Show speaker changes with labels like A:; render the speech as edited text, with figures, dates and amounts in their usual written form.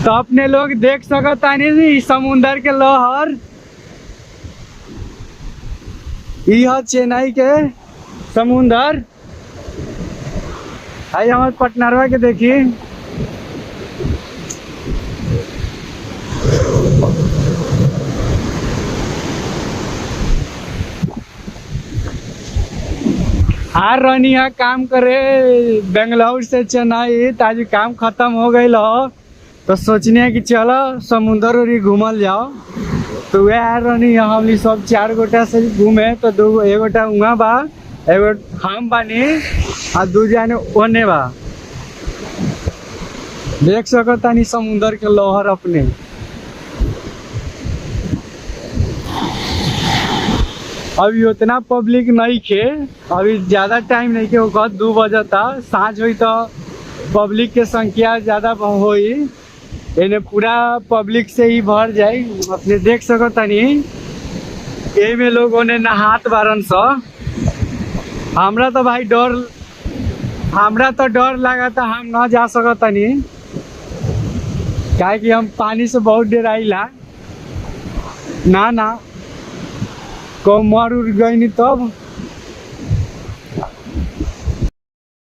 A: तो अपने लोग देख सकतानी समुंदर के लहर। यह चेन्नई के समुंदर आई हमारे पटनरवा के देखी। आ रही है काम करे बेंगलोर से चेन्नई, ताजी काम खत्म हो गई हो तो सोचने कि चलो समुंदर और घूमल जाओ। तो वह आ रही है हम सब 4 गोटा से घूमे। तो दो एक गोटा वहाँ बा, एगो हम बानी आ 2 जाने ओने बा। देख सकतानी समुंदर के लहर अपने। अभी उतना पब्लिक नहीं खे, अभी ज़्यादा टाइम नहीं के, वो 2 बजे था साँझ हुई तो पब्लिक के संख्या ज़्यादा होई। इन्हें पूरा पब्लिक से ही भर जाए। अपने देख सकतानी ये में लोगों ने नहात बारन सा। हमरा तो भाई हमरा तो डर लगा था, हम ना जा सकतानी क्या कि हम पानी से बहुत डराइला ना को मर उड़ गई नहीं तब